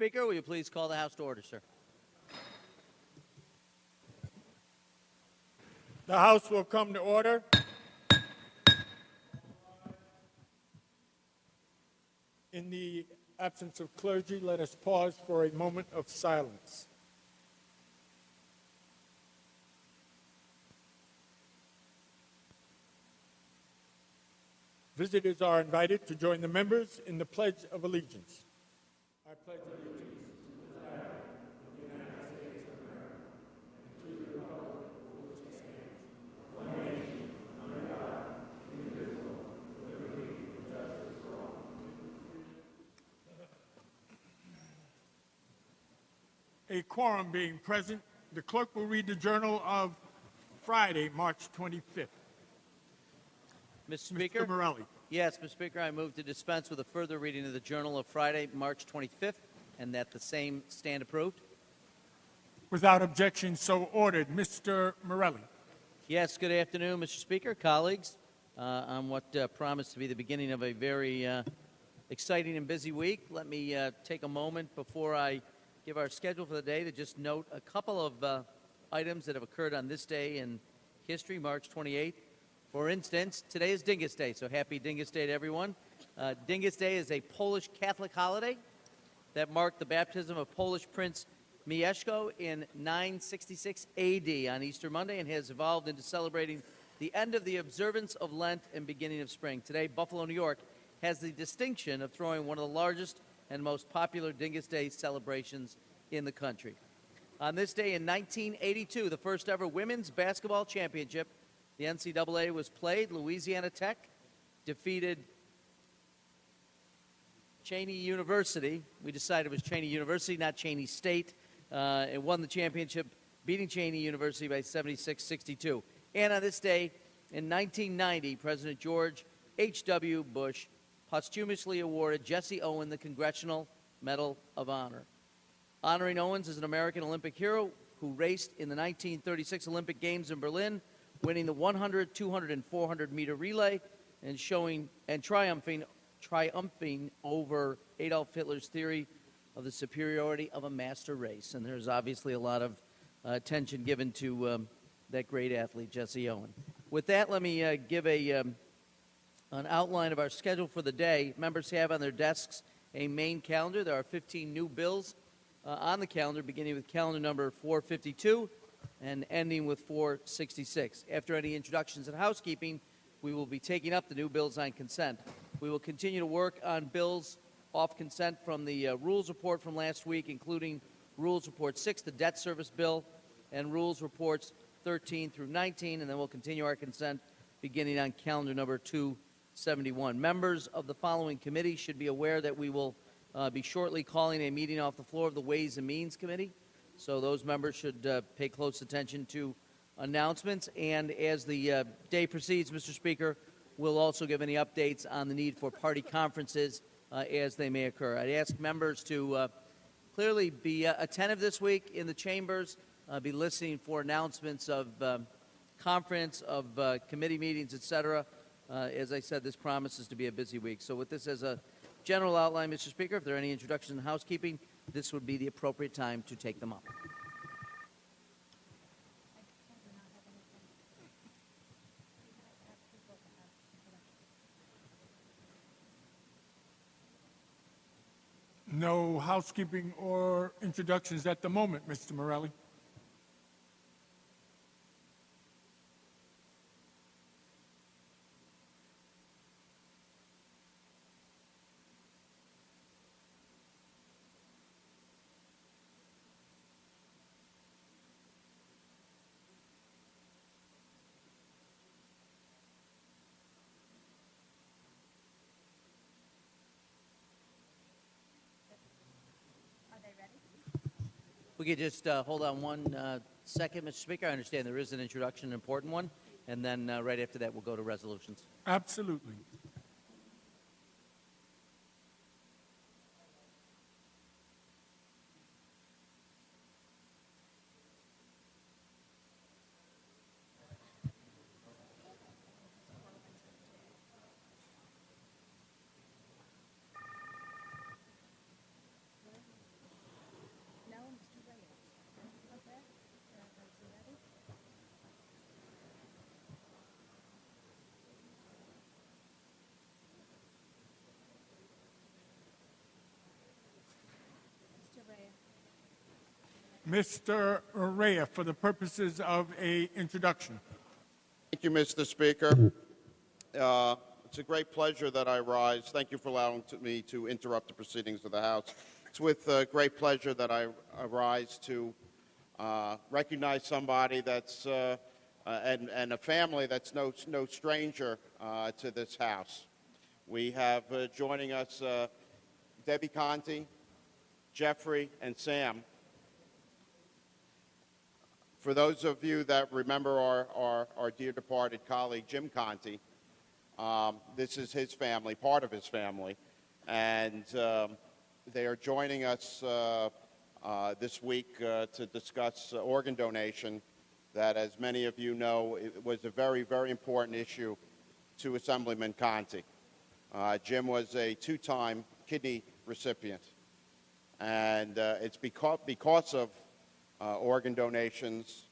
Speaker, will you please call the House to order, sir? The House will come to order. In the absence of clergy, let us pause for a moment of silence. Visitors are invited to join the members in the Pledge of Allegiance. I pledge allegiance to the flag of the United States of America and to the republic for which it stands, one nation, under God, indivisible, with liberty and justice for all. A quorum being present, the clerk will read the journal of Friday, March 25th. Mr. Speaker? Mr. Morelli. Yes, Mr. Speaker, I move to dispense with a further reading of the Journal of Friday, March 25th, and that the same stand approved. Without objection, so ordered. Mr. Morelli. Yes, good afternoon, Mr. Speaker, colleagues. On what promised to be the beginning of a very exciting and busy week, let me take a moment before I give our schedule for the day to just note a couple of items that have occurred on this day in history, March 28th. For instance, today is Dingus Day, so happy Dingus Day to everyone. Dingus Day is a Polish Catholic holiday that marked the baptism of Polish Prince Mieszko in 966 A.D. on Easter Monday and has evolved into celebrating the end of the observance of Lent and beginning of spring. Today, Buffalo, New York has the distinction of throwing one of the largest and most popular Dingus Day celebrations in the country. On this day in 1982, the first ever women's basketball championship, the NCAA, was played. Louisiana Tech defeated Cheney University. We decided it was Cheney University, not Cheney State. It won the championship, beating Cheney University by 76-62. And on this day in 1990, President George H.W. Bush posthumously awarded Jesse Owens the Congressional Medal of Honor. Honoring Owens as an American Olympic hero who raced in the 1936 Olympic Games in Berlin, winning the 100, 200, and 400-meter relay and triumphing over Adolf Hitler's theory of the superiority of a master race. And there's obviously a lot of attention given to that great athlete, Jesse Owens. With that, let me give an outline of our schedule for the day. Members have on their desks a main calendar. There are 15 new bills on the calendar, beginning with calendar number 452 and ending with 466. After any introductions and housekeeping, we will be taking up the new bills on consent. We will continue to work on bills off consent from the Rules Report from last week, including Rules Report 6, the Debt Service Bill, and Rules Reports 13 through 19, and then we'll continue our consent beginning on calendar number 271. Members of the following committee should be aware that we will be shortly calling a meeting off the floor of the Ways and Means Committee. So those members should pay close attention to announcements. And as the day proceeds, Mr. Speaker, we'll also give any updates on the need for party conferences as they may occur. I'd ask members to clearly be attentive this week in the chambers, be listening for announcements of conference, of committee meetings, etc. As I said, this promises to be a busy week. So with this as a general outline, Mr. Speaker, if there are any introductions and housekeeping, this would be the appropriate time to take them up. No housekeeping or introductions at the moment, Mr. Morelli. We could just hold on one second, Mr. Speaker. I understand there is an introduction, an important one, and then right after that we'll go to resolutions. Absolutely. Mr. Urrea, for the purposes of an introduction. Thank you, Mr. Speaker. It's a great pleasure that I rise. Thank you for allowing me to interrupt the proceedings of the House. It's with great pleasure that I rise to recognize somebody that's and a family that's no stranger to this House. We have joining us Debbie Conti, Jeffrey, and Sam. For those of you that remember our dear departed colleague, Jim Conti, this is his family, part of his family, and they are joining us this week to discuss organ donation that, as many of you know, it was a very, very important issue to Assemblyman Conti. Jim was a two-time kidney recipient, and it's because of organ donations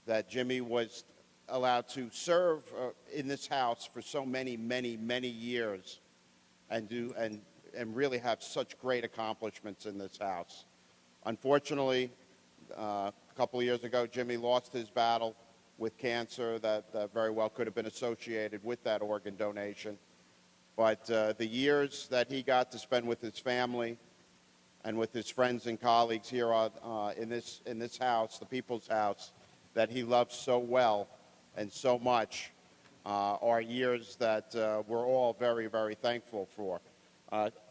that Jimmy was allowed to serve in this House for so many, many, many years and really have such great accomplishments in this House. Unfortunately, a couple of years ago, Jimmy lost his battle with cancer that very well could have been associated with that organ donation. But the years that he got to spend with his family and with his friends and colleagues here in this House, the People's House, that he loves so well and so much, are years that we're all very, very thankful for.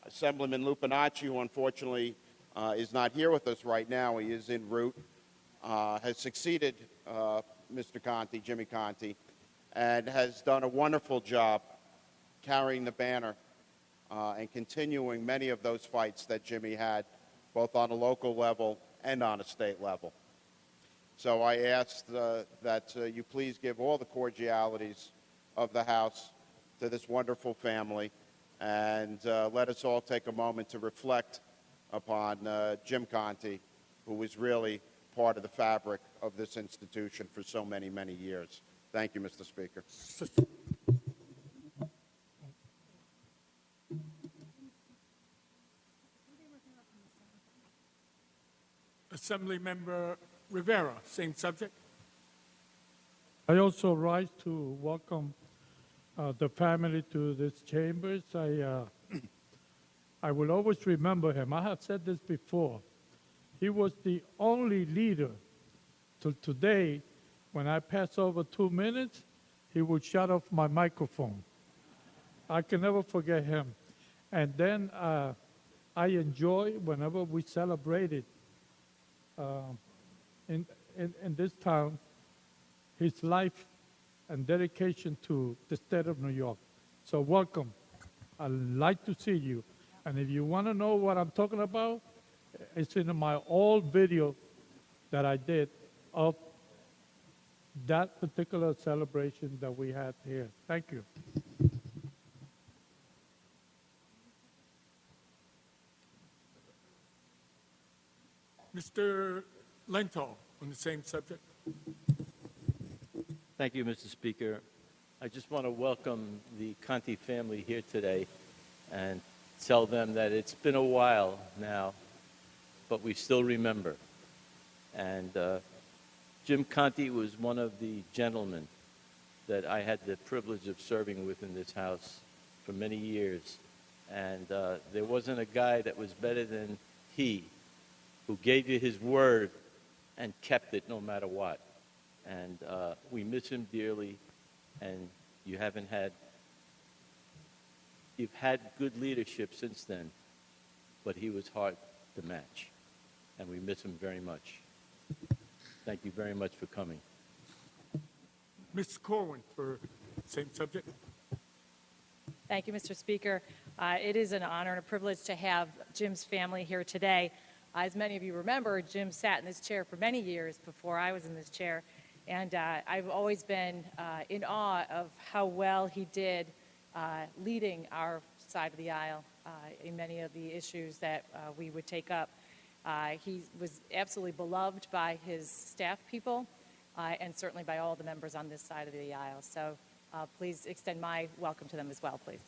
Assemblyman Lupinacci, who unfortunately is not here with us right now, he is en route, has succeeded Mr. Conti, Jimmy Conti, and has done a wonderful job carrying the banner and continuing many of those fights that Jimmy had, both on a local level and on a state level. So I ask that you please give all the cordialities of the House to this wonderful family, and let us all take a moment to reflect upon Jim Conti, who was really part of the fabric of this institution for so many, many years. Thank you, Mr. Speaker. Assemblymember Rivera, same subject. I also rise to welcome the family to this chambers. I will always remember him. I have said this before. He was the only leader till today. When I pass over 2 minutes, he would shut off my microphone. I can never forget him. And then I enjoy whenever we celebrated in this town his life and dedication to the state of New York. So welcome. I'd like to see you. And if you want to know what I'm talking about, it's in my old video that I did of that particular celebration that we had here. Thank you. Mr. Lenthal, on the same subject. Thank you, Mr. Speaker. I just want to welcome the Conti family here today and tell them that it's been a while now, but we still remember. And Jim Conti was one of the gentlemen that I had the privilege of serving with in this House for many years. And there wasn't a guy that was better than he, who gave you his word and kept it no matter what. And we miss him dearly, and you've had good leadership since then, but he was hard to match, and we miss him very much. Thank you very much for coming. Ms. Corwin, for same subject. Thank you, Mr. Speaker. It is an honor and a privilege to have Jim's family here today. As many of you remember, Jim sat in this chair for many years before I was in this chair, and I've always been in awe of how well he did leading our side of the aisle in many of the issues that we would take up. He was absolutely beloved by his staff people and certainly by all the members on this side of the aisle. So please extend my welcome to them as well, please.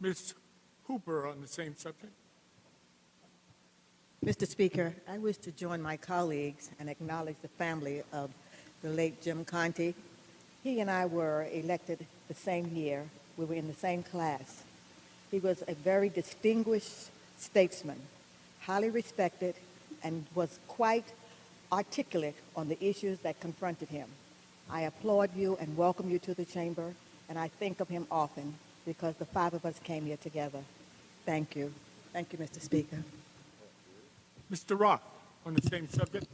Ms. Hooper on the same subject. Mr. Speaker, I wish to join my colleagues and acknowledge the family of the late Jim Conte. He and I were elected the same year. We were in the same class. He was a very distinguished statesman, highly respected, and was quite articulate on the issues that confronted him. I applaud you and welcome you to the chamber, and I think of him often because the five of us came here together. Thank you. Thank you, Mr. Speaker. Mr. Roth on the same subject.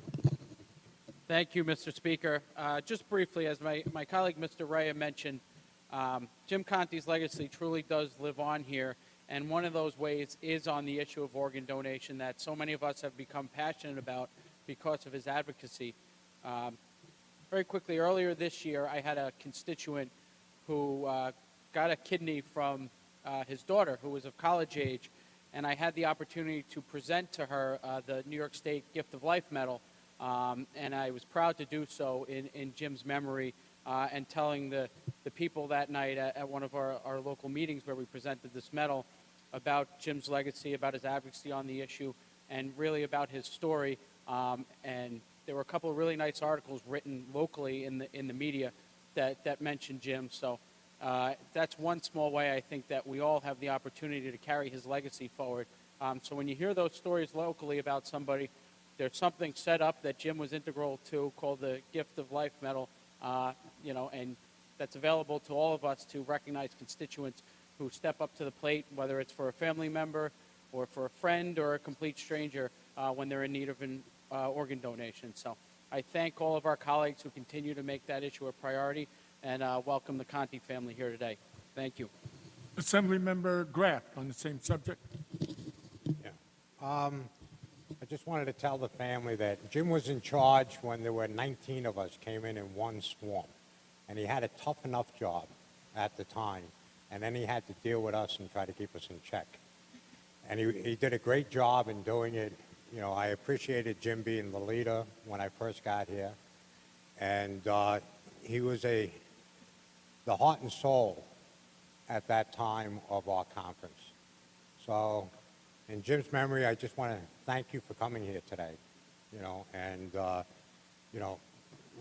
Thank you, Mr. Speaker. Just briefly, as my colleague, Mr. Rea, mentioned, Jim Conte's legacy truly does live on here, and one of those ways is on the issue of organ donation that so many of us have become passionate about because of his advocacy. Very quickly, earlier this year, I had a constituent who got a kidney from his daughter, who was of college age, and I had the opportunity to present to her the New York State Gift of Life Medal, and I was proud to do so in Jim's memory and telling the people that night at one of our local meetings where we presented this medal about Jim's legacy, about his advocacy on the issue, and really about his story. And there were a couple of really nice articles written locally in the media that mentioned Jim. So that's one small way I think that we all have the opportunity to carry his legacy forward. So when you hear those stories locally about somebody, there's something set up that Jim was integral to called the Gift of Life Medal, and that's available to all of us to recognize constituents who step up to the plate, whether it's for a family member or for a friend or a complete stranger when they're in need of an organ donation. So I thank all of our colleagues who continue to make that issue a priority, and welcome the Conte family here today. Thank you. Assemblymember Graff on the same subject. Yeah. I just wanted to tell the family that Jim was in charge when there were 19 of us came in one swarm. And he had a tough enough job at the time. And then he had to deal with us and try to keep us in check. And he did a great job in doing it. You know, I appreciated Jim being the leader when I first got here. And he was the heart and soul at that time of our conference. So in Jim's memory, I just want to thank you for coming here today, and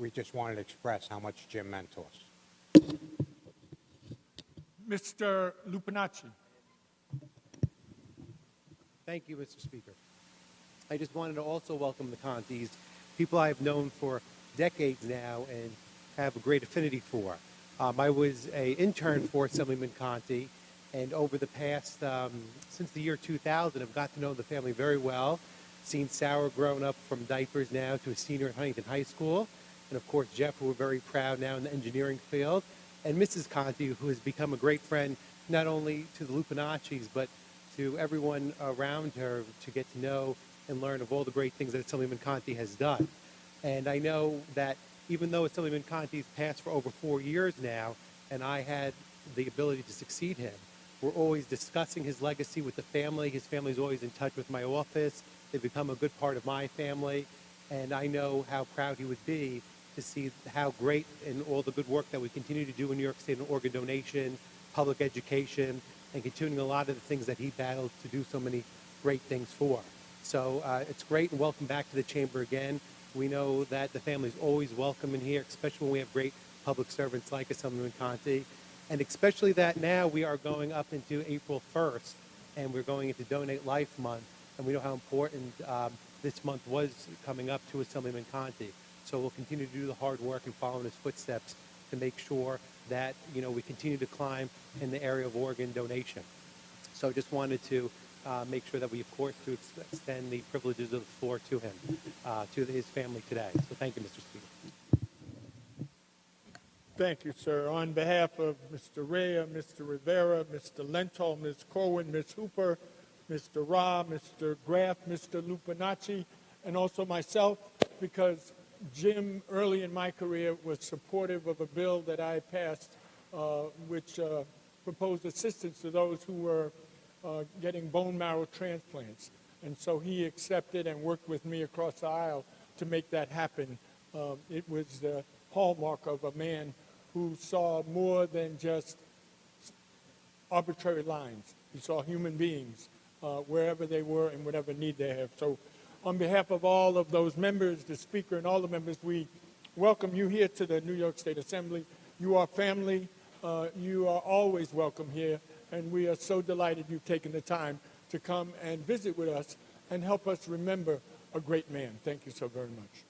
we just wanted to express how much Jim meant to us. Mr. Lupinacci. Thank you, Mr. Speaker. I just wanted to also welcome the Contes, people I've known for decades now and have a great affinity for. I was an intern for Assemblyman Conte, and over the past, since the year 2000, I've got to know the family very well, seen Sarah grown up from diapers now to a senior at Huntington High School, and of course Jeff, who we're very proud now in the engineering field, and Mrs. Conte, who has become a great friend not only to the Lupinaccis, but to everyone around her to get to know and learn of all the great things that Assemblyman Conte has done. And I know that even though Assemblyman Conte's passed for over 4 years now, and I had the ability to succeed him, we're always discussing his legacy with the family. His family's always in touch with my office. They've become a good part of my family, and I know how proud he would be to see how great and all the good work that we continue to do in New York State in organ donation, public education, and continuing a lot of the things that he battled to do so many great things for. So it's great, and welcome back to the chamber again. We know that the family's always welcome in here, especially when we have great public servants like Assemblyman Conte, and especially that now we are going up into April 1st, and we're going into Donate Life Month, and we know how important this month was coming up to Assemblyman Conte. So we'll continue to do the hard work and follow in his footsteps to make sure that we continue to climb in the area of organ donation. So just wanted to make sure that we, of course, to extend the privileges of the floor to him, to his family today. So thank you, Mr. Speaker. Thank you, sir. On behalf of Mr. Rea, Mr. Rivera, Mr. Lenthal, Ms. Corwin, Ms. Hooper, Mr. Ra, Mr. Graff, Mr. Lupinacci, and also myself, because Jim, early in my career, was supportive of a bill that I passed, which proposed assistance to those who were getting bone marrow transplants. And so he accepted and worked with me across the aisle to make that happen. It was the hallmark of a man who saw more than just arbitrary lines. He saw human beings wherever they were and whatever need they have. So on behalf of all of those members, the Speaker, and all the members, we welcome you here to the New York State Assembly. You are family. You are always welcome here, and we are so delighted you've taken the time to come and visit with us and help us remember a great man. Thank you so very much.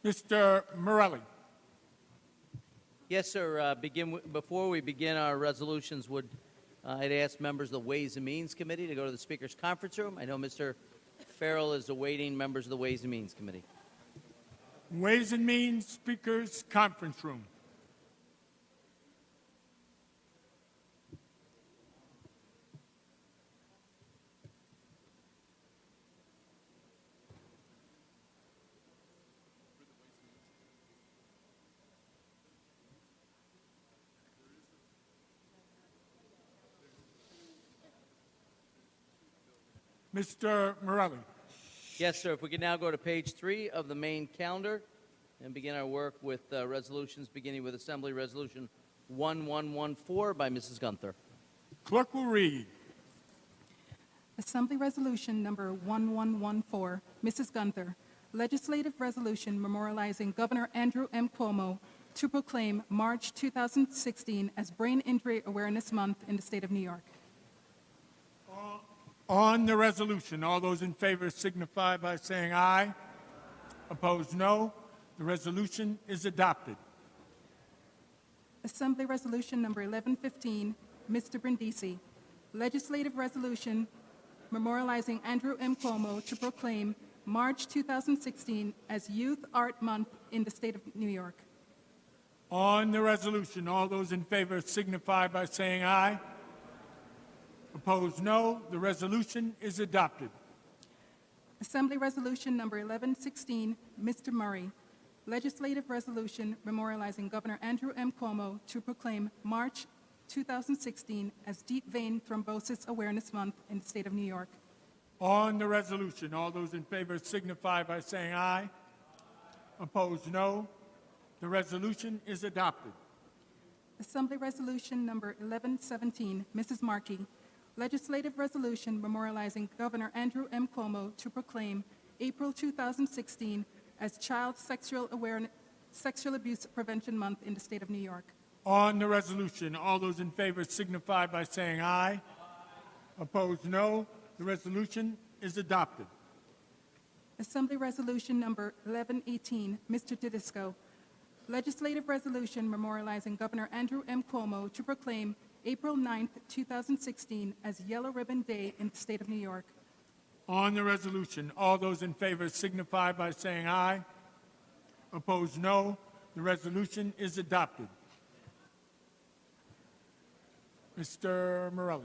Mr. Morelli. Yes, sir. Before we begin our resolutions, I'd ask members of the Ways and Means Committee to go to the Speaker's conference room. I know Mr. Farrell is awaiting members of the Ways and Means Committee. Ways and Means Speaker's conference room. Mr. Morelli. Yes, sir. If we could now go to page 3 of the main calendar and begin our work with resolutions, beginning with Assembly Resolution 1114 by Mrs. Gunther. Clerk will read. Assembly Resolution Number 1114, Mrs. Gunther, Legislative Resolution memorializing Governor Andrew M. Cuomo to proclaim March 2016 as Brain Injury Awareness Month in the state of New York. On the resolution, all those in favor signify by saying aye. Opposed, no. The resolution is adopted. Assembly Resolution Number 1115, Mr. Brindisi, Legislative Resolution memorializing Andrew M. Cuomo to proclaim March 2016 as Youth Art Month in the state of New York. On the resolution, all those in favor signify by saying aye. Opposed, no. The resolution is adopted. Assembly Resolution Number 1116, Mr. Murray, Legislative Resolution memorializing Governor Andrew M. Cuomo to proclaim March 2016 as Deep Vein Thrombosis Awareness Month in the state of New York. On the resolution, all those in favor signify by saying aye. Opposed, no. The resolution is adopted. Assembly Resolution Number 1117, Mrs. Markey, Legislative Resolution memorializing Governor Andrew M. Cuomo to proclaim April 2016 as Child Sexual Abuse Prevention Month in the state of New York. On the resolution, all those in favor signify by saying aye. Opposed, no. The resolution is adopted. Assembly Resolution Number 1118, Mr. Didisco, Legislative Resolution memorializing Governor Andrew M. Cuomo to proclaim April 9th, 2016 as Yellow Ribbon Day in the state of New York. On the resolution, all those in favor signify by saying aye. Opposed, no. The resolution is adopted. Mr. Morelli.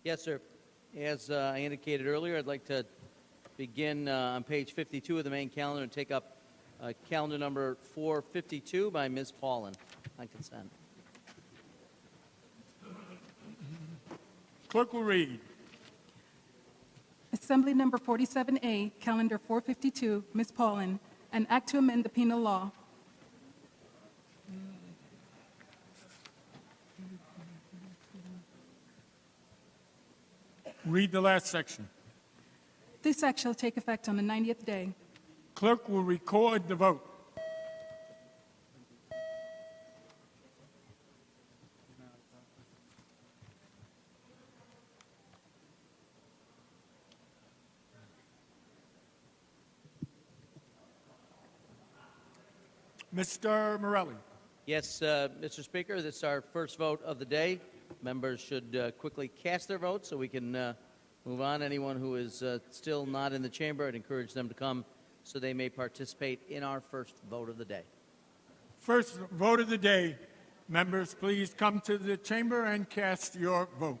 Yes, sir. As I indicated earlier, I'd like to begin on page 52 of the main calendar and take up calendar number 452 by Ms. Paulin on consent. Clerk will read. Assembly Number 47A, Calendar 452, Ms. Paulin, an act to amend the penal law. Read the last section. This act shall take effect on the 90th day. Clerk will record the vote. Mr. Morelli. Yes, Mr. Speaker, this is our first vote of the day. Members should quickly cast their votes so we can move on. Anyone who is still not in the chamber, I'd encourage them to come so they may participate in our first vote of the day. First vote of the day. Members, please come to the chamber and cast your vote.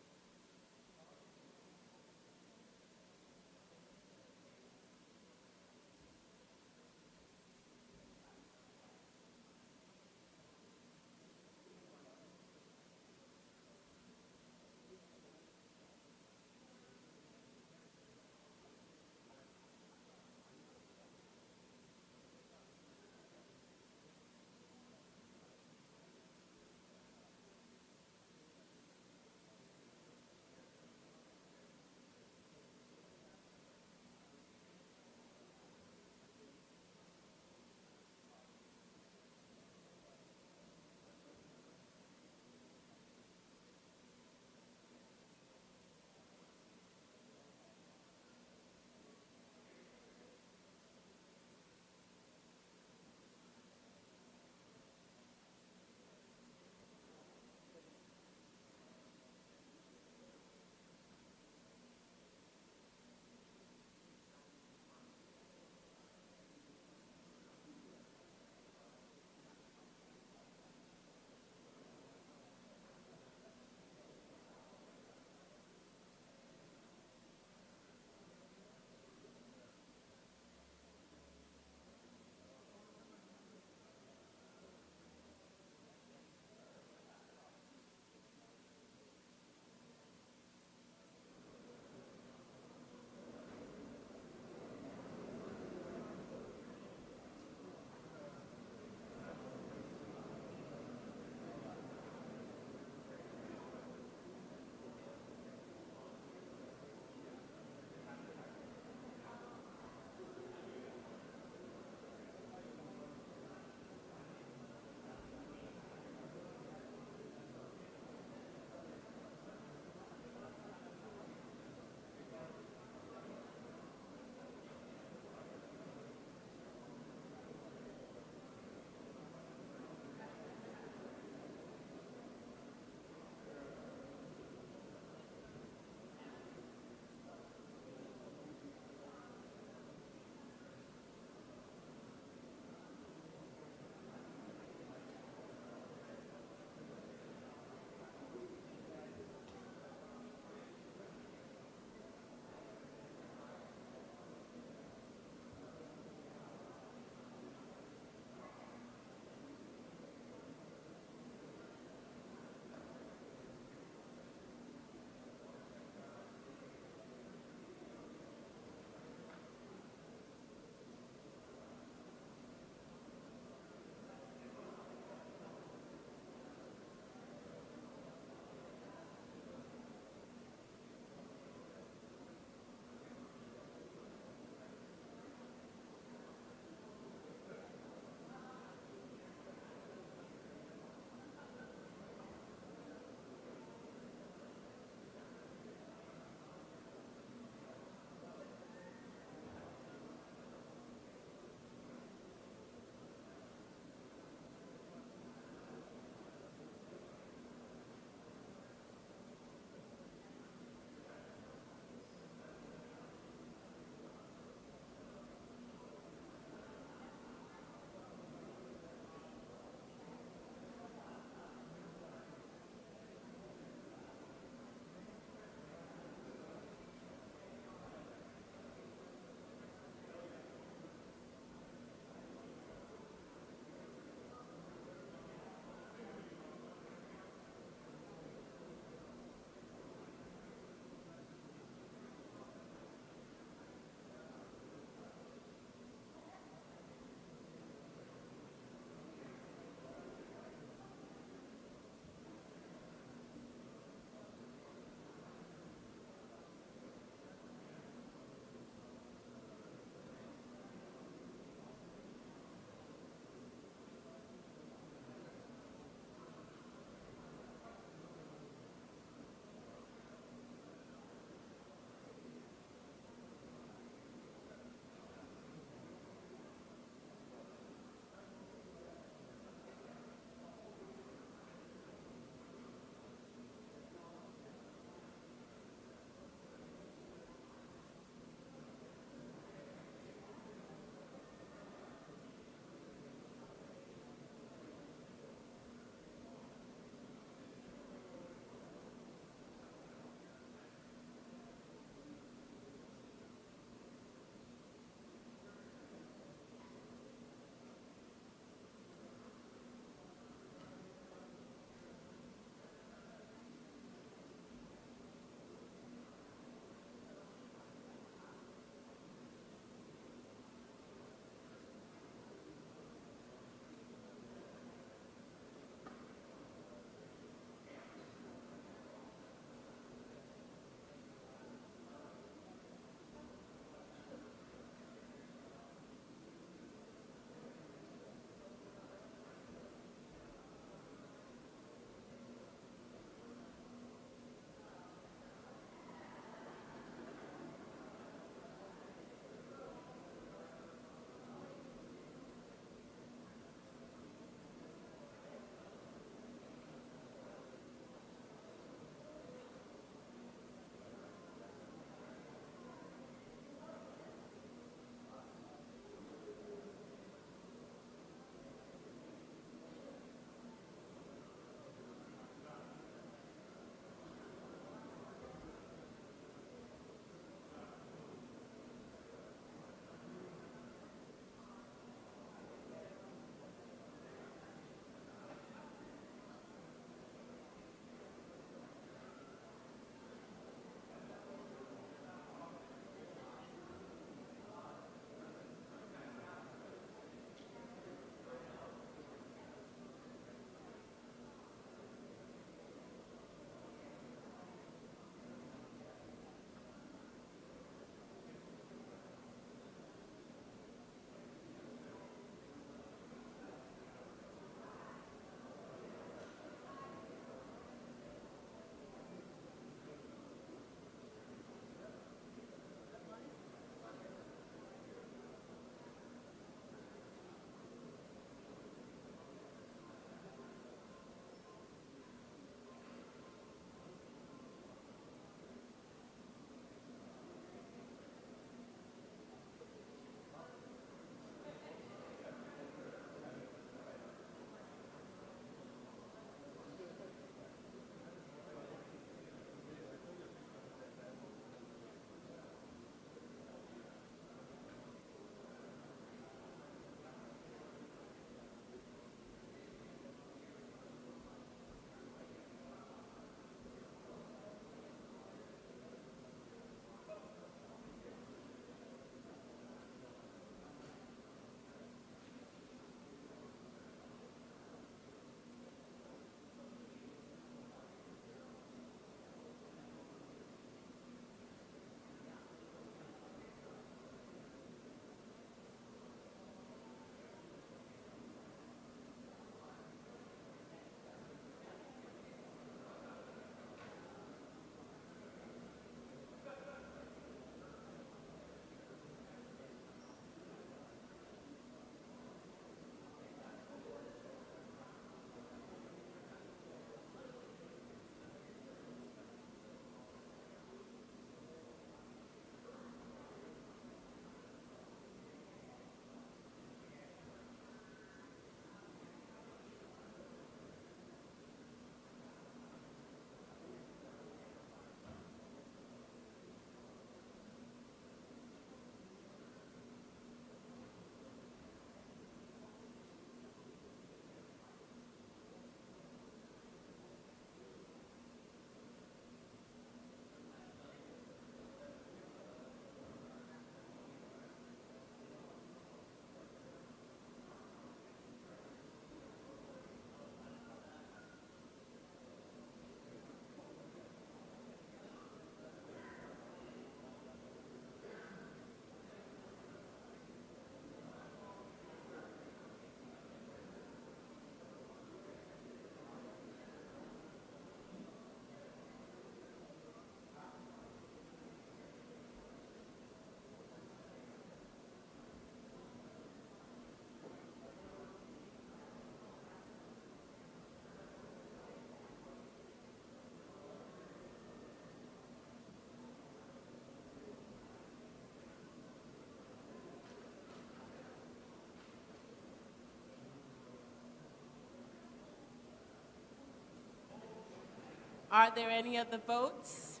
Are there any other votes?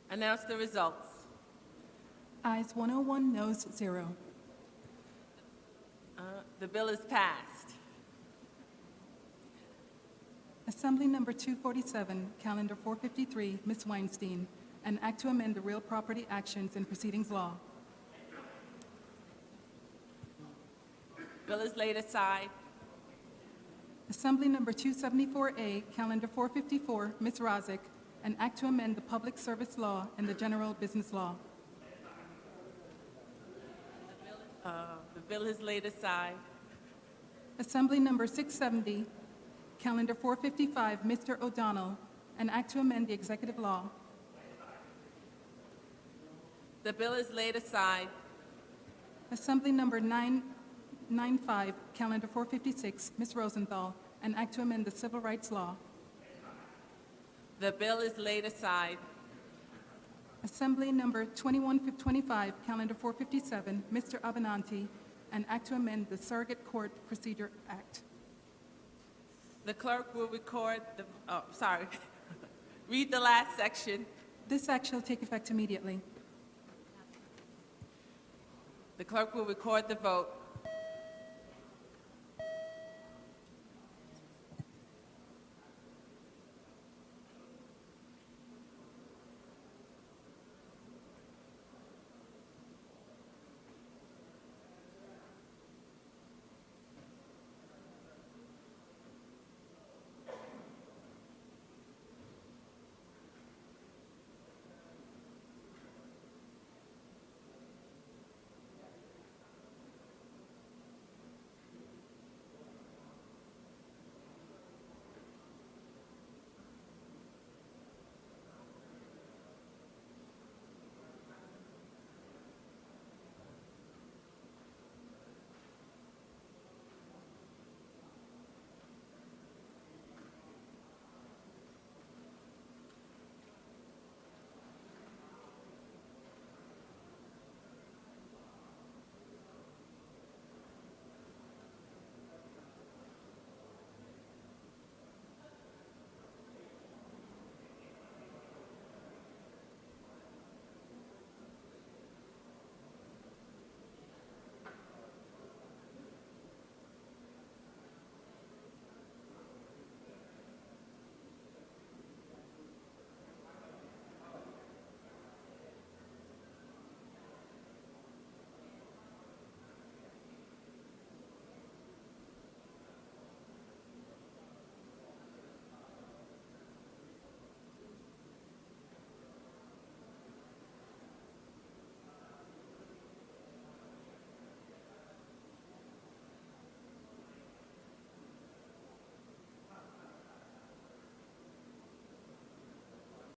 Announce the results. Ayes 101, noes 0. The bill is passed. Assembly Number 247, Calendar 453, Ms. Weinstein, an act to amend the Real Property Actions and Proceedings Law. Bill is laid aside. Assembly Number 274A, Calendar 454, Ms. Rozak, an act to amend the Public Service Law and the General Business Law. The bill is laid aside. Assembly Number 670, Calendar 455, Mr. O'Donnell, an act to amend the Executive Law. The bill is laid aside. Assembly Number 995, Calendar 456, Ms. Rosenthal, an act to amend the Civil Rights Law. The bill is laid aside. Assembly Number 2125, Calendar 457, Mr. Abenanti, an act to amend the Surrogate Court Procedure Act. The clerk will read the last section. This act shall take effect immediately. The clerk will record the vote.